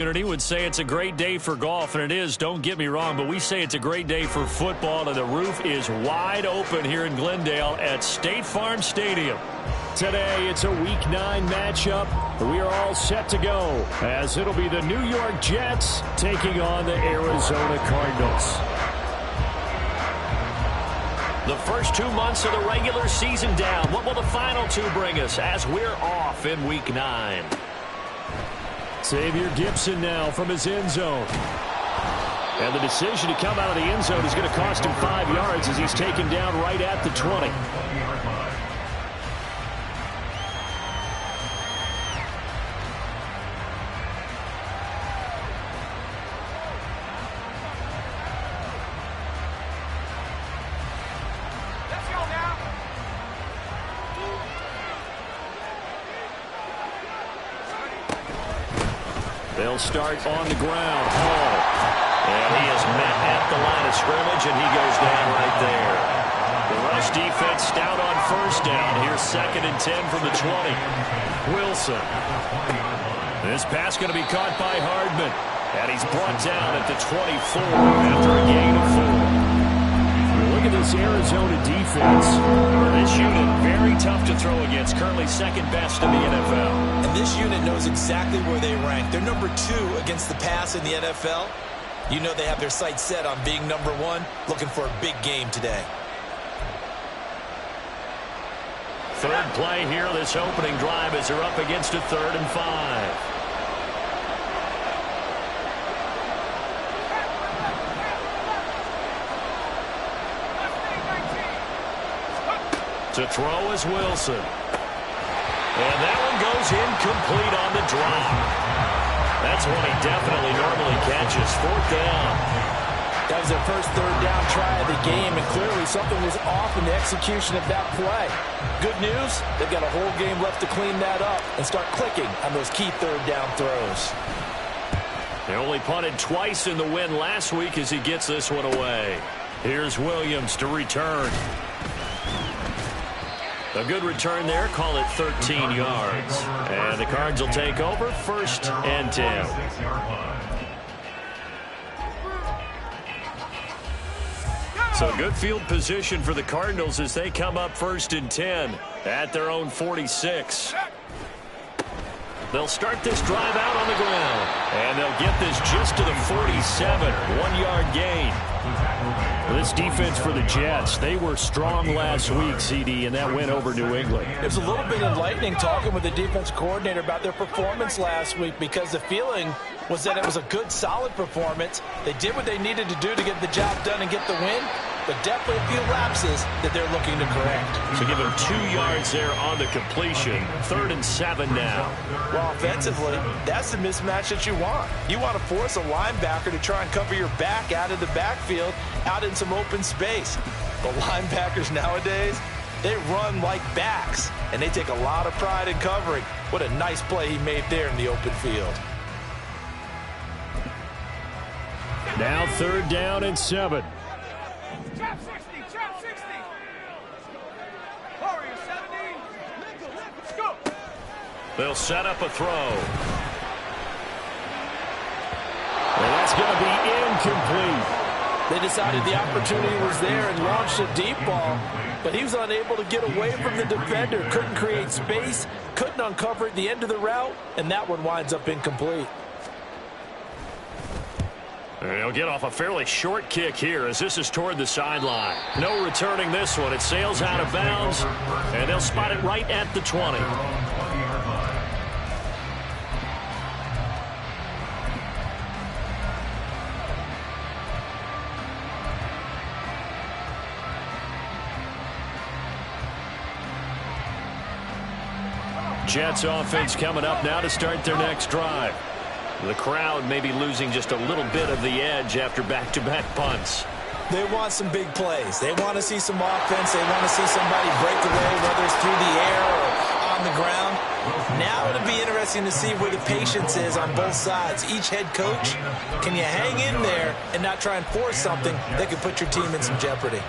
Community would say it's a great day for golf, and it is, don't get me wrong, but we say it's a great day for football, and the roof is wide open here in Glendale at State Farm Stadium. Today, it's a Week 9 matchup. We are all set to go, as it'll be the New York Jets taking on the Arizona Cardinals. The first 2 months of the regular season down. What will the final 2 bring us as we're off in Week 9? Xavier Gipson now from his end zone. And the decision to come out of the end zone is going to cost him 5 yards as he's taken down right at the 20. They'll start on the ground. Hall. And he is met at the line of scrimmage, and he goes down right there. The rush defense stout on first down. Here's 2nd and 10 from the 20. Wilson. This pass going to be caught by Hardman. And he's brought down at the 24 after a gain of 4. Look at this Arizona defense. This unit very tough to throw against. Currently 2nd best in the NFL. And this unit knows exactly where they rank. They're number 2 against the pass in the NFL. You know they have their sights set on being number 1, looking for a big game today. Third play here, this opening drive as they're up against a 3rd and 5. To throw is Wilson. And that one goes incomplete on the drop. That's one he definitely normally catches. 4th down. That was their first 3rd down try of the game, and clearly something was off in the execution of that play. Good news, they've got a whole game left to clean that up and start clicking on those key 3rd down throws. They only punted twice in the win last week as he gets this one away. Here's Williams to return. A good return there, call it 13 yards. And the Cards will take over, 1st and 10. So good field position for the Cardinals as they come up 1st and 10 at their own 46. They'll start this drive out on the ground. And they'll get this just to the 47, 1-yard gain. This defense for the Jets, they were strong last week, CD, and that went over New England. It was a little bit enlightening talking with the defense coordinator about their performance last week, because the feeling was that it was a good, solid performance. They did what they needed to do to get the job done and get the win, but definitely a few lapses that they're looking to correct. So give him 2 yards there on the completion. 3rd and 7 now. Well, offensively, that's the mismatch that you want. You want to force a linebacker to try and cover your back out of the backfield, out in some open space. The linebackers nowadays, they run like backs, and they take a lot of pride in covering. What a nice play he made there in the open field. Now 3rd down and 7. Trap 60, trap 60. Warrior 17. Let's go. They'll set up a throw. Well, that's going to be incomplete. They decided the opportunity was there and launched a deep ball, but he was unable to get away from the defender, couldn't create space, couldn't uncover at the end of the route, and that one winds up incomplete. They'll get off a fairly short kick here as this is toward the sideline. No returning this one. It sails out of bounds, and they'll spot it right at the 20. Jets offense coming up now to start their next drive. The crowd may be losing just a little bit of the edge after back-to-back punts. They want some big plays. They want to see some offense. They want to see somebody break away, whether it's through the air or on the ground. Now it'll be interesting to see where the patience is on both sides. Each head coach, can you hang in there and not try and force something that could put your team in some jeopardy?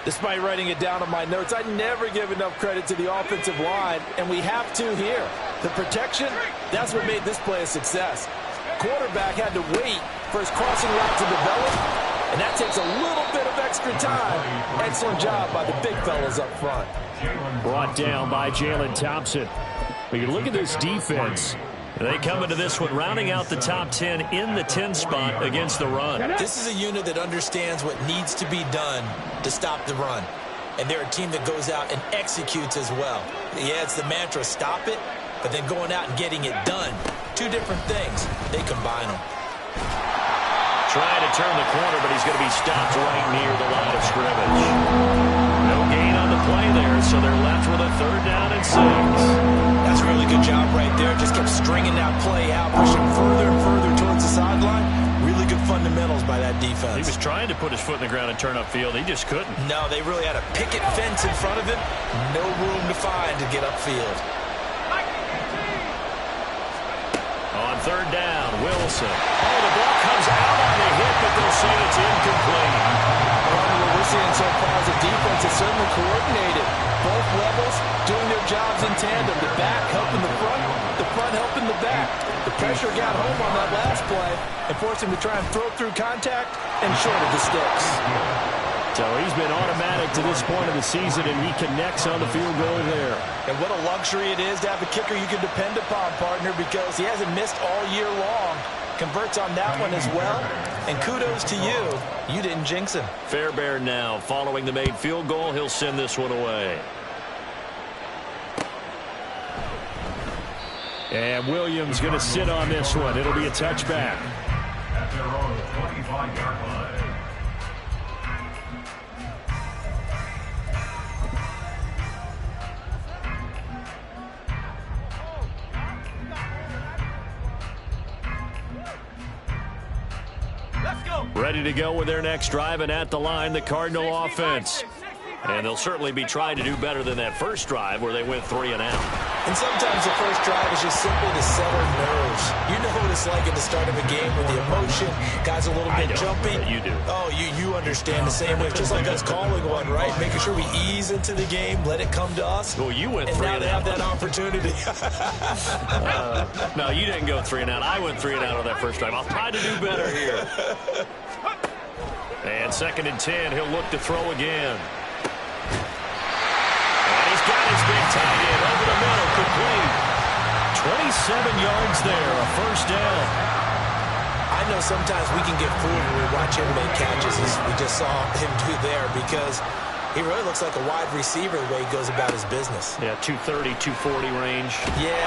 Despite writing it down on my notes, I never give enough credit to the offensive line, and we have to here. The protection, that's what made this play a success. quarterback had to wait for his crossing route to develop, and that takes a little bit of extra time. Excellent job by the big fellas up front. Brought down by Jalen Thompson. But you look at this defense. They come into this one rounding out the top 10 in the 10 spot against the run. This is a unit that understands what needs to be done to stop the run. And they're a team that goes out and executes as well. Yeah, it's the mantra, stop it, but then going out and getting it done. Two different things. They combine them. Trying to turn the corner, but he's going to be stopped right near the line of scrimmage. No gain on the play there, so they're left with a 3rd down and 6. That's a really good job right there. Just kept stringing that play out, pushing further and further towards the sideline. Really good fundamentals by that defense. He was trying to put his foot in the ground and turn upfield. He just couldn't. No, they really had a picket fence in front of him. No room to find to get upfield. On 3rd down, Wilson. Oh, the ball comes out on the hit, but they'll say it's incomplete. What we're seeing so far is a defense that's certainly coordinated. Both levels doing their jobs in tandem. The back helping the front helping the back. The pressure got home on that last play and forced him to try and throw through contact and short of the sticks. So he's been automatic to this point of the season, and he connects on the field goal there. And what a luxury it is to have a kicker you can depend upon, partner, because he hasn't missed all year long. Converts on that one as well. And kudos to you. You didn't jinx him. Fairbairn now following the made field goal. He'll send this one away. And Williams going to sit on this one. It'll be a touchback. At their own 25-yard line. Ready to go with their next drive, and at the line, the Cardinal offense. And they'll certainly be trying to do better than that first drive where they went 3 and out. And sometimes the first drive is just simply to settle nerves. You know what it's like at the start of a game with the emotion. Guys a little bit jumpy. You do. Oh, you understand the same way. It's just like us calling one, right? Making sure we ease into the game, let it come to us. Well, you went 3 and now and they have out. that opportunity. No, you didn't go 3 and out. I went 3 and out on that first drive. I'll try to do better here. And 2nd and 10, he'll look to throw again. And he's got his big tight end over the middle, complete. 27 yards there, a 1st down. I know sometimes we can get fooled when we watch him make catches, as we just saw him do there, because he really looks like a wide receiver the way he goes about his business. Yeah, 230, 240 range. Yeah,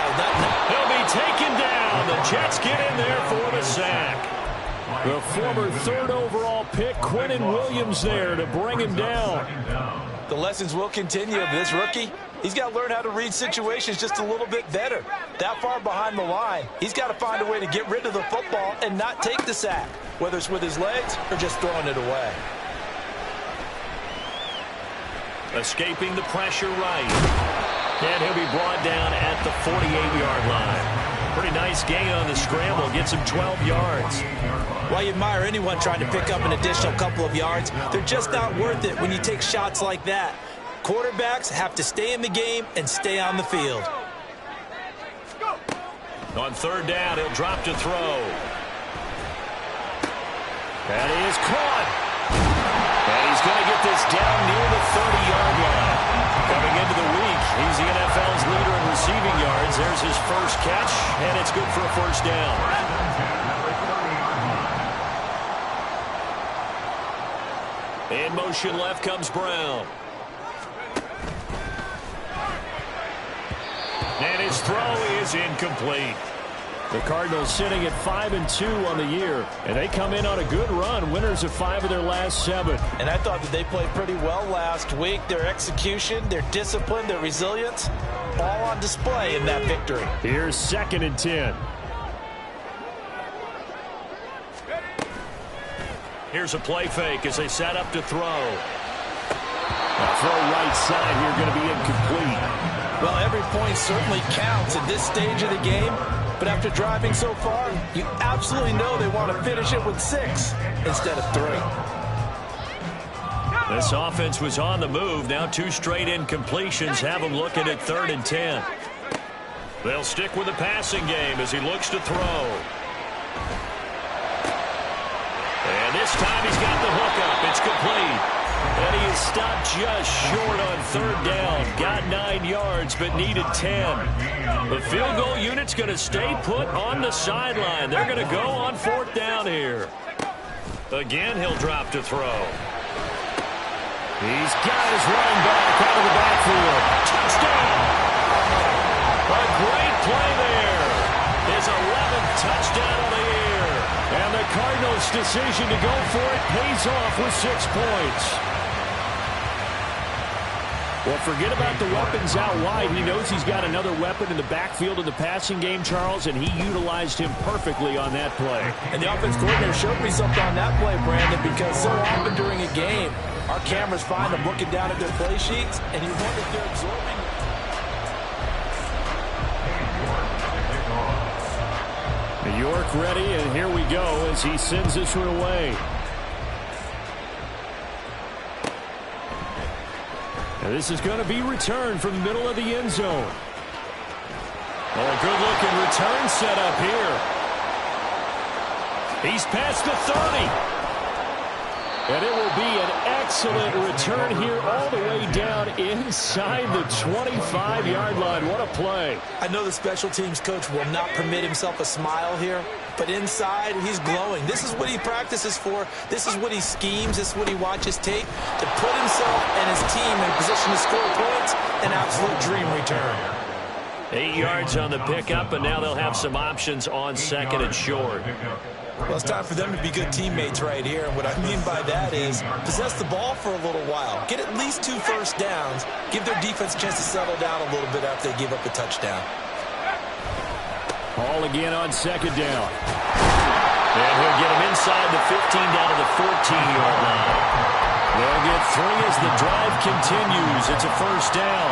He'll be taken down. The Jets get in there for the sack. The former 3rd overall pick, Quinnen Williams, there to bring him down. the lessons will continue of this rookie. He's got to learn how to read situations just a little bit better. That far behind the line, he's got to find a way to get rid of the football and not take the sack, whether it's with his legs or just throwing it away. Escaping the pressure right. And he'll be brought down at the 48-yard line. Pretty nice gain on the scramble. Gets him 12 yards. While you admire anyone trying to pick up an additional couple of yards, they're just not worth it when you take shots like that. Quarterbacks have to stay in the game and stay on the field. On third down, he'll drop to throw. And he is caught. And he's going to get this down near the 30-yard line. Coming into the week, he's the NFL's leader in receiving yards. There's his first catch, and it's good for a first down. In motion left comes Brown. And his throw is incomplete. The Cardinals sitting at 5-2 on the year, and they come in on a good run, winners of 5 of their last 7. And I thought that they played pretty well last week. Their execution, their discipline, their resilience, all on display in that victory. Here's 2nd and 10. Here's a play fake as they set up to throw. A throw right side here going to be incomplete. Well, every point certainly counts at this stage of the game. But after driving so far, you absolutely know they want to finish it with 6 instead of 3. This offense was on the move. Now 2 straight incompletions have them looking at 3rd and 10. They'll stick with the passing game as he looks to throw. This time he's got the hookup. It's complete. And he is stopped just short on third down. Got 9 yards, but needed 10. The field goal unit's going to stay put on the sideline. They're going to go on fourth down here. Again, he'll drop to throw. He's got his running back out of the backfield. Touchdown! A great play there. His 11th touchdown of the year. And the Cardinals' decision to go for it pays off with 6 points. Well, forget about the weapons out wide. He knows he's got another weapon in the backfield in the passing game, Charles, and he utilized him perfectly on that play. And the offense coordinator showed me something on that play, Brandon, because so often during a game, our cameras find them looking down at their play sheets, and you wonder if they're absorbing. York ready, and here we go as he sends this one away. And this is going to be returned from the middle of the end zone. Oh, a good-looking return set up here. He's past the 30. And it will be an excellent return here all the way down inside the 25-yard line. What a play. I know the special teams coach will not permit himself a smile here, but inside he's glowing. This is what he practices for. This is what he schemes. This is what he watches tape to put himself and his team in position to score points. An absolute dream return. 8 yards on the pickup, and now they'll have some options on second and short. Well, it's time for them to be good teammates right here. And what I mean by that is possess the ball for a little while. Get at least 2 first downs. Give their defense a chance to settle down a little bit after they give up a touchdown. Ball again on second down. And he'll get him inside the 15 down to the 14-yard line. They'll get 3 as the drive continues. It's a first down.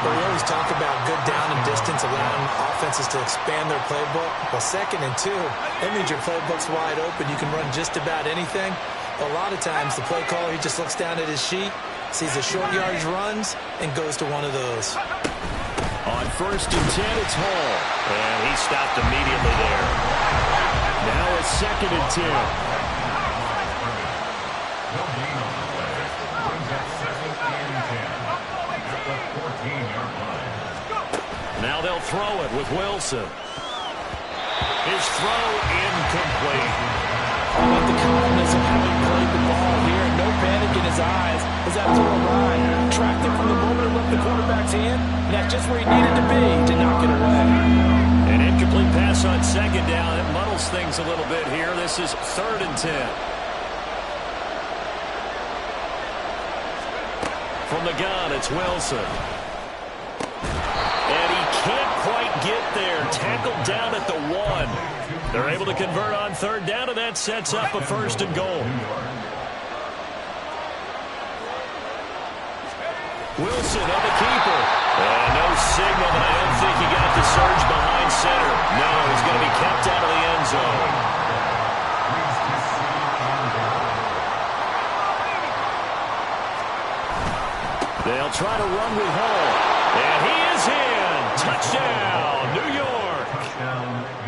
But we always talk about good down and distance, allowing offenses to expand their playbook. Well, 2nd and 2, that means your playbook's wide open. You can run just about anything. But a lot of times, the play caller, he just looks down at his sheet, sees the short yardage runs, and goes to one of those. On first and 10, it's Hall. And he stopped immediately there. Now it's 2nd and 10. Now they'll throw it with Wilson. His throw incomplete. I like the calmness of how he played the ball here. No panic in his eyes as that throw arrived. Tracked it from the moment it left the quarterback's hand, and that's just where he needed to be to knock it away. An incomplete pass on second down. It muddles things a little bit here. This is 3rd and 10. From the gun, it's Wilson. And he can't quite get there. Tackled down at the 1. They're able to convert on third down, and that sets up a 1st and goal. Wilson on the keeper. And no signal, but I don't think he got the surge behind center. No, he's going to be kept out of the end zone. They'll try to run with Hall. And he is in. Touchdown, New York.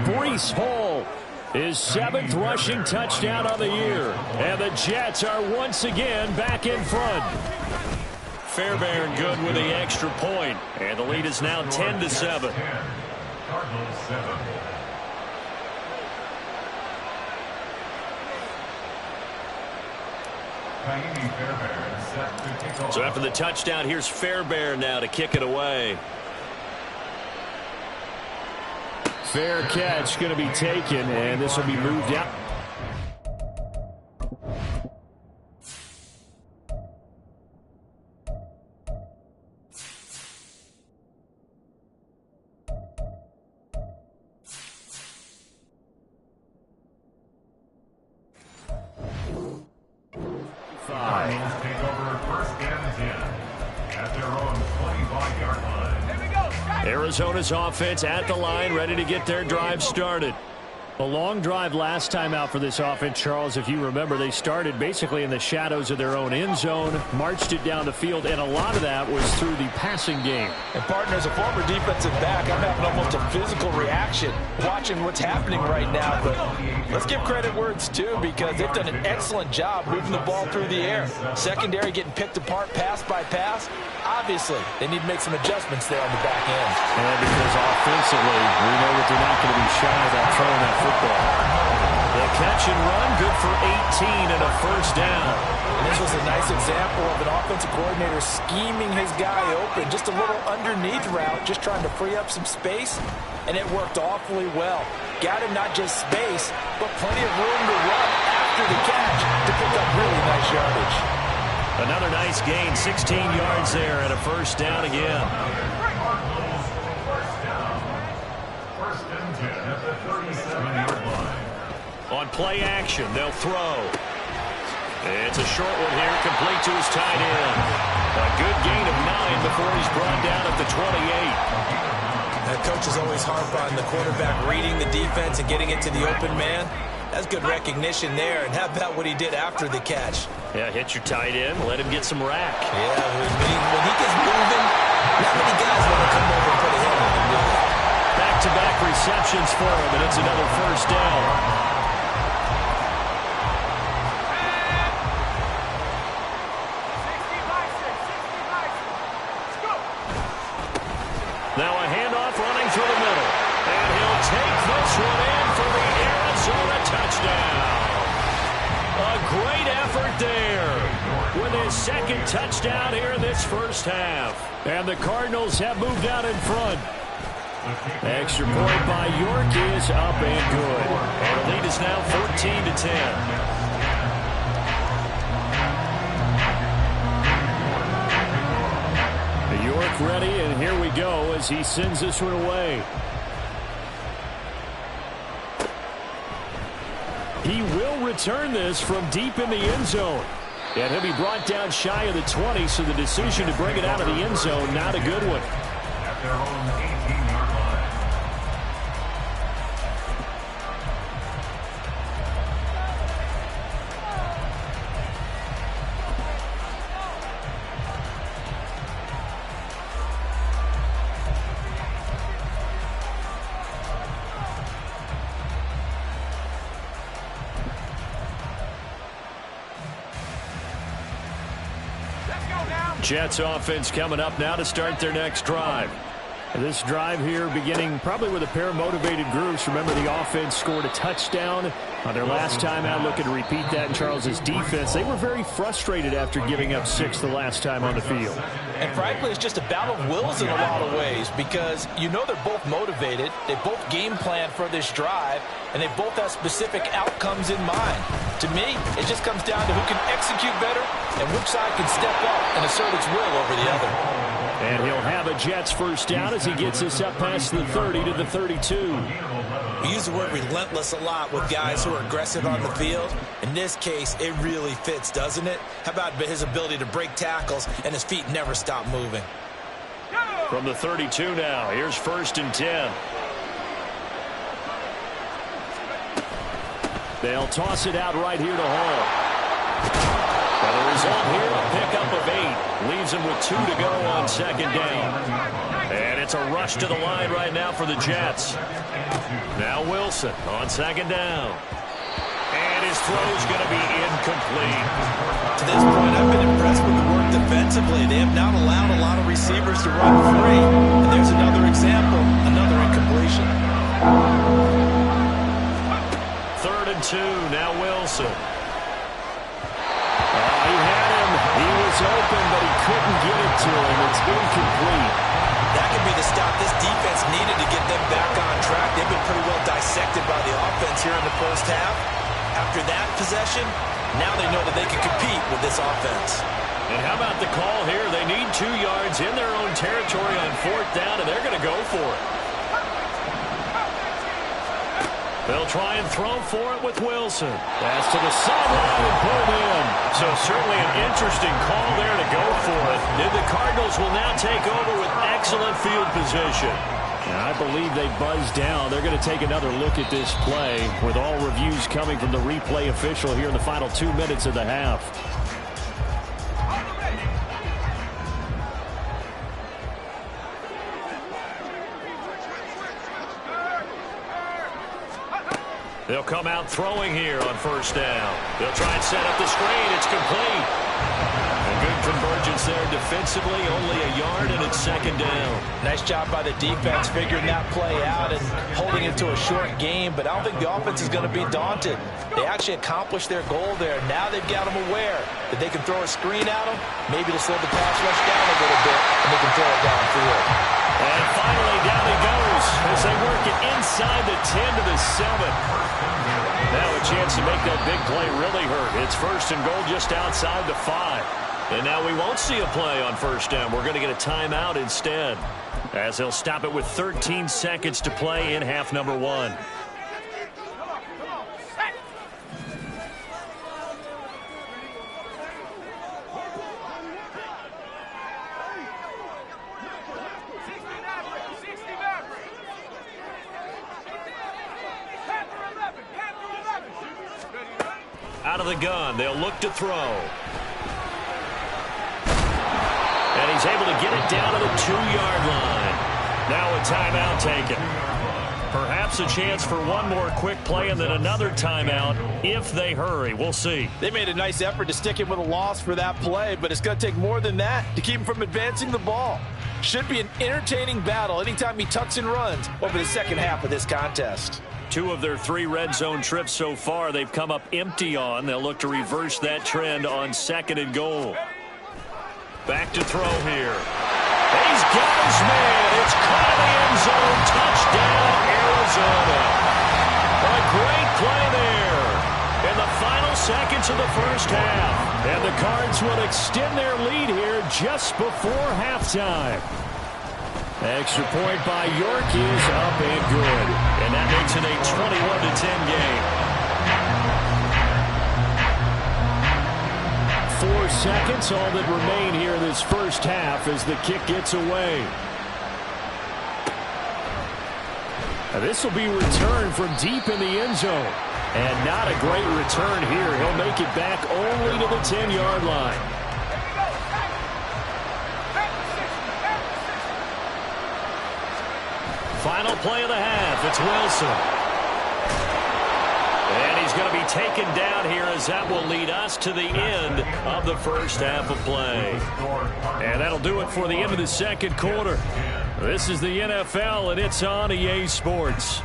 Breece Hall, his 7th rushing touchdown of the year. And the Jets are once again back in front. Fairbairn good with the extra point. And the lead is now 10-7. Cardinals 7. So after the touchdown, here's Fairbairn now to kick it away. Fair catch going to be taken, and this will be moved out. Cardinals take over 1st and 10 at their own 25-yard line. Arizona's offense at the line, ready to get their drive started. A long drive last time out for this offense, Charles. If you remember, they started basically in the shadows of their own end zone, marched it down the field, and a lot of that was through the passing game. And partner, as a former defensive back, I'm having almost a physical reaction watching what's happening right now. But let's give credit where it's due, because they've done an excellent job moving the ball through the air. Secondary getting picked apart pass by pass. Obviously, they need to make some adjustments there on the back end. And because offensively, we know that they're not going to be shy about throwing that football. The catch and run, good for 18 and a first down. And this was a nice example of an offensive coordinator scheming his guy open. Just a little underneath route, just trying to free up some space, and it worked awfully well. Got him not just space, but plenty of room to run after the catch to pick up really nice yardage. Another nice gain, 16 yards there and a first down again. First and 10 at the 37-yard line. On play action, they'll throw. It's a short one here, complete to his tight end. A good gain of 9 before he's brought down at the 28. That coach is always harp on the quarterback reading the defense and getting it to the open man. That's good recognition there. And how about what he did after the catch? Yeah, hit your tight end, let him get some rack. Yeah, when he gets moving, not many guys want to come over and put a hit on him, really. Back-to-back receptions for him, and it's another first down. Now a handoff running through the middle. And he'll take this one in for the Arizona touchdown. A great effort there with his second touchdown here in this first half. And the Cardinals have moved out in front. Extra point by York is up and good. And the lead is now 14-10. York ready, and here we go as he sends this one away. He will return this from deep in the end zone. And he'll be brought down shy of the 20, so the decision to bring it out of the end zone, not a good one. At their own 18-yard line. Jets offense coming up now to start their next drive. This drive here beginning probably with a pair of motivated groups. Remember, the offense scored a touchdown on their last time out, looking to repeat that in Charles's defense. They were very frustrated after giving up 6 the last time on the field. And frankly, it's just a battle of wills in a lot of ways, because you know they're both motivated, they both game plan for this drive, and they both have specific outcomes in mind. To me, it just comes down to who can execute better and which side can step up and assert its will over the other. And he'll have a Jets first down as he gets this up past the 30 to the 32. We use the word relentless a lot with guys who are aggressive on the field. In this case, it really fits, doesn't it? How about his ability to break tackles and his feet never stop moving? From the 32 now, here's first and 10. They'll toss it out right here to Hall. Well, the result here, a pickup of 8. Leaves him with 2 to go on second down. And it's a rush to the line right now for the Jets. Now Wilson on second down. And his throw's going to be incomplete. To this point, I've been impressed with the work defensively. They have not allowed a lot of receivers to run free. And there's another example, another incompletion. 3rd and 2, now Wilson. He had him. He was open, but he couldn't get it to him. It's incomplete. That could be the stop this defense needed to get them back on track. They've been pretty well dissected by the offense here in the first half. After that possession, now they know that they can compete with this offense. And how about the call here? They need 2 yards in their own territory on 4th down, and they're going to go for it. They'll try and throw for it with Wilson. Pass to the sideline and pulled in. So certainly an interesting call there to go for it. And the Cardinals will now take over with excellent field position. I believe they buzzed down. They're going to take another look at this play with all reviews coming from the replay official here in the final 2 minutes of the half. They'll come out throwing here on first down. They'll try and set up the screen. It's complete. A good convergence there defensively. Only a yard, and it's second down. Nice job by the defense figuring that play out and holding it to a short game. But I don't think the offense is going to be daunted. They actually accomplished their goal there. Now they've got them aware that they can throw a screen at them, maybe to slow the pass rush down a little bit, and they can throw it downfield. And finally, down he goes as they work it inside the 10 to the 7. Now a chance to make that big play really hurt. It's first and goal just outside the 5. And now we won't see a play on first down. We're going to get a timeout instead, as they'll stop it with 13 seconds to play in half number 1. Out of the gun, they'll look to throw. And he's able to get it down to the 2-yard line. Now a timeout taken. Perhaps a chance for one more quick play and then another timeout if they hurry. We'll see. They made a nice effort to stick him with a loss for that play, but it's going to take more than that to keep him from advancing the ball. Should be an entertaining battle anytime he tucks and runs over the second half of this contest. 2 of their 3 red zone trips so far they've come up empty on. They'll look to reverse that trend on second and goal. Back to throw here. He's got his man. It's caught in the end zone. Touchdown, Arizona. A great play there in the final seconds of the first half. And the Cards will extend their lead here just before halftime. Extra point by York is up and good. And that makes it a 21-10 game. 4 seconds, all that remain here in this first half as the kick gets away. Now this will be returned from deep in the end zone. And not a great return here. He'll make it back only to the 10-yard line. Final play of the half. It's Wilson. And he's going to be taken down here as that will lead us to the end of the first half of play. And that'll do it for the end of the second quarter. This is the NFL, and it's on EA Sports.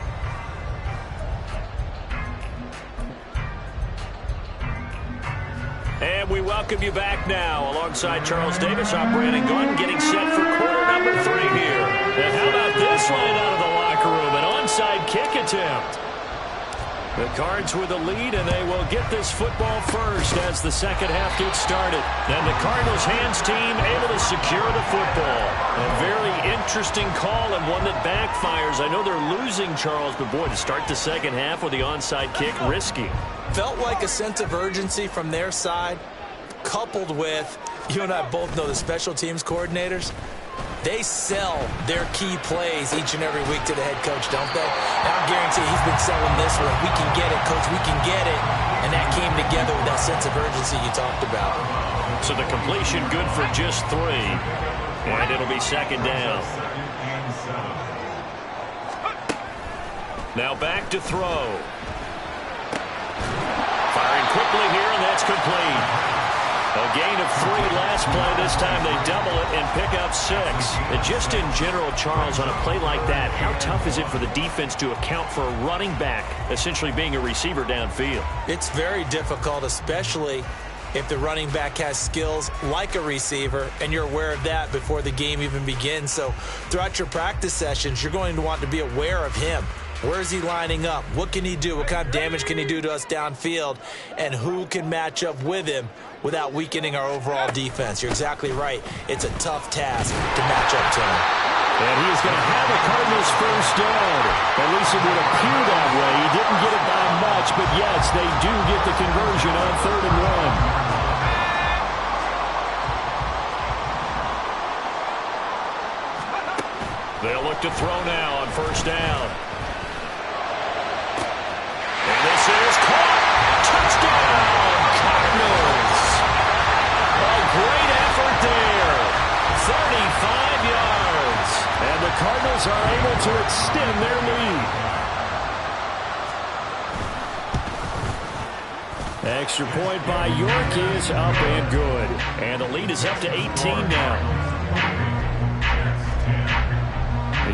And we welcome you back now. Alongside Charles Davis, I'm Brandon Gordon, getting set for quarter number 3 here. And how about this line out of the locker room? An onside kick attempt. The Cards with the lead, and they will get this football first as the second half gets started. And the Cardinals hands team able to secure the football. A very interesting call and one that backfires. I know they're losing, Charles, but boy, to start the second half with the onside kick, risky. Felt like a sense of urgency from their side, coupled with, you and I both know the special teams coordinators, they sell their key plays each and every week to the head coach, don't they? And I guarantee he's been selling this one. We can get it, coach, we can get it. And that came together with that sense of urgency you talked about. So the completion good for just 3. And it'll be second down. Now back to throw. Firing quickly here, and that's complete. A gain of 3 last play. This time they double it and pick up 6. And just in general, Charles, on a play like that, how tough is it for the defense to account for a running back essentially being a receiver downfield? It's very difficult, especially if the running back has skills like a receiver, and you're aware of that before the game even begins. So throughout your practice sessions, you're going to want to be aware of him. Where is he lining up? What can he do? What kind of damage can he do to us downfield? And who can match up with him without weakening our overall defense? You're exactly right. It's a tough task to match up to him. And he is going to have a Cardinals first down. At least it would appear that way. He didn't get it by much, but yes, they do get the conversion on 3rd and 1. They'll look to throw now on first down. And this is caught. Touchdown, Cardinals. A great effort there. 35 yards. And the Cardinals are able to extend their lead. Extra point by York is up and good. And the lead is up to 18 now.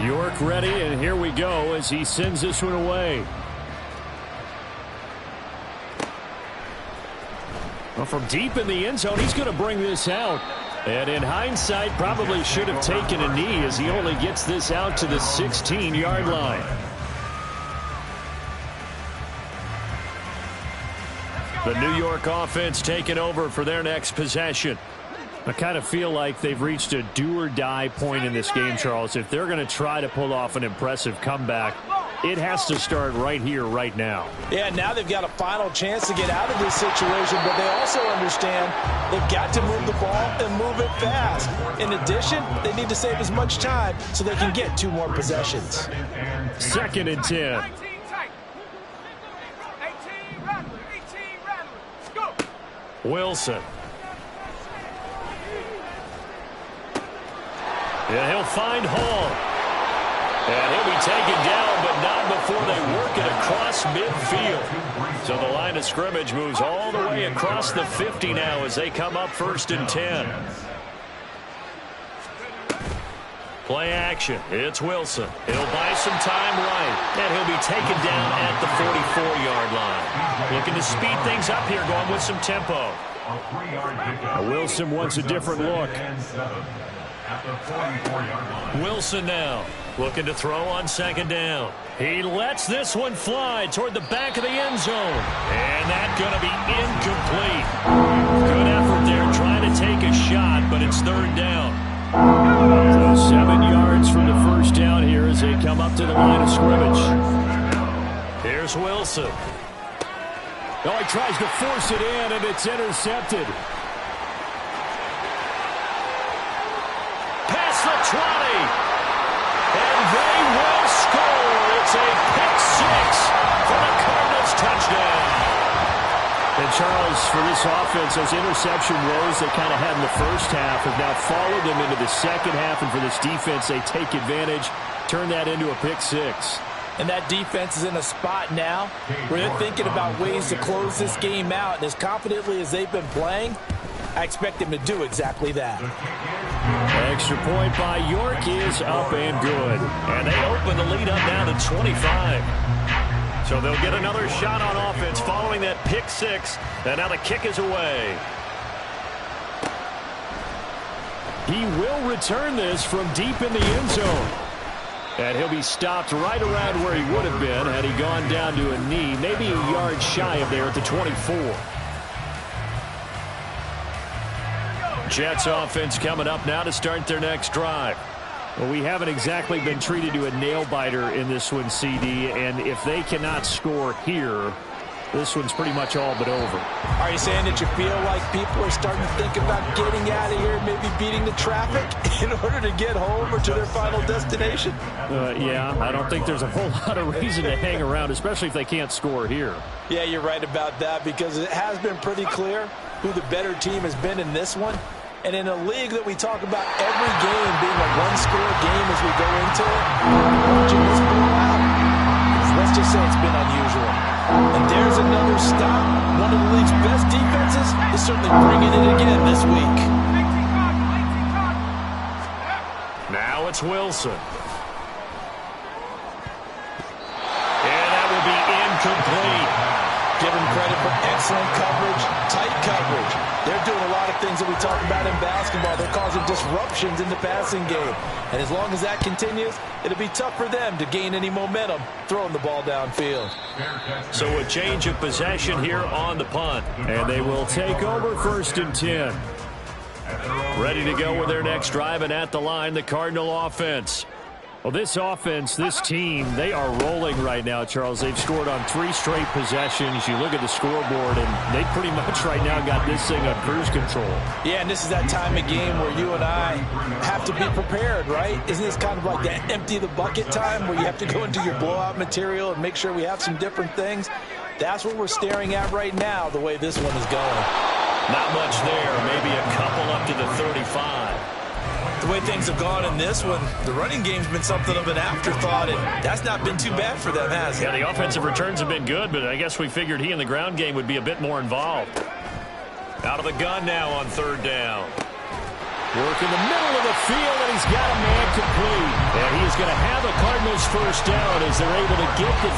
York ready, and here we go as he sends this one away. Well, from deep in the end zone, he's going to bring this out. And in hindsight, probably should have taken a knee as he only gets this out to the 16-yard line. The New York offense taking over for their next possession. I kind of feel like they've reached a do-or-die point in this game, Charles. If they're going to try to pull off an impressive comeback, it has to start right here, right now. Yeah, now they've got a final chance to get out of this situation, but they also understand they've got to move the ball and move it fast. In addition, they need to save as much time so they can get 2 more possessions. 2nd and 10. Wilson. Yeah, he'll find Hall. And he'll be taken down, but not before they work it across midfield. So the line of scrimmage moves all the way across the 50 now as they come up 1st and 10. Play action. It's Wilson. He'll buy some time right. And he'll be taken down at the 44-yard line. Looking to speed things up here, going with some tempo. Wilson wants a different look. Wilson now looking to throw on 2nd down. He lets this one fly toward the back of the end zone. And that's going to be incomplete. Good effort there trying to take a shot, but it's 3rd down. So 7 yards from the first down here as they come up to the line of scrimmage. Here's Wilson. Oh, he tries to force it in, and it's intercepted. Past the 20. And they will score. It's a pick 6 for the Cardinals touchdown. And Charles, for this offense, those interception woes they kind of had in the first half have now followed them into the second half. And for this defense, they take advantage, turn that into a pick 6. And that defense is in a spot now where they're thinking about ways to close this game out. And as confidently as they've been playing, I expect them to do exactly that. Extra point by York is up and good. And they open the lead up now to 25. So they'll get another shot on offense following that pick 6. And now the kick is away. He will return this from deep in the end zone. And he'll be stopped right around where he would have been had he gone down to a knee, maybe a yard shy of there at the 24. Jets offense coming up now to start their next drive. Well, we haven't exactly been treated to a nail-biter in this one, CD, and if they cannot score here, this one's pretty much all but over. Are you saying that you feel like people are starting to think about getting out of here, maybe beating the traffic in order to get home or to their final destination? Yeah, I don't think there's a whole lot of reason to hang around, especially if they can't score here. Yeah, you're right about that because it has been pretty clear who the better team has been in this one. And in a league that we talk about every game being a one-score game as we go into it, watching this blowout, let's just say it's been unusual. And there's another stop. One of the league's best defenses is certainly bringing it again this week. Now it's Wilson. And that will be incomplete. Give them credit for excellent coverage, tight coverage. They're doing a lot of things that we talk about in basketball. They're causing disruptions in the passing game. And as long as that continues, it'll be tough for them to gain any momentum throwing the ball downfield. So a change of possession here on the punt. And they will take over 1st and 10. Ready to go with their next drive, and at the line, the Cardinal offense. Well, this offense, this team, they are rolling right now, Charles. They've scored on 3 straight possessions. You look at the scoreboard, and they pretty much right now got this thing on cruise control. Yeah, and this is that time of game where you and I have to be prepared, right? Isn't this kind of like that empty the bucket time where you have to go into your blowout material and make sure we have some different things? That's what we're staring at right now, the way this one is going. Not much there. Maybe a couple up to the 35. The way things have gone in this one, the running game's been something of an afterthought, and that's not been too bad for them, has it? Yeah, the offensive returns have been good, but I guess we figured he in the ground game would be a bit more involved. Out of the gun now on 3rd down. Work in the middle of the field, and he's got a man complete. And he is going to have a Cardinals first down as they're able to get the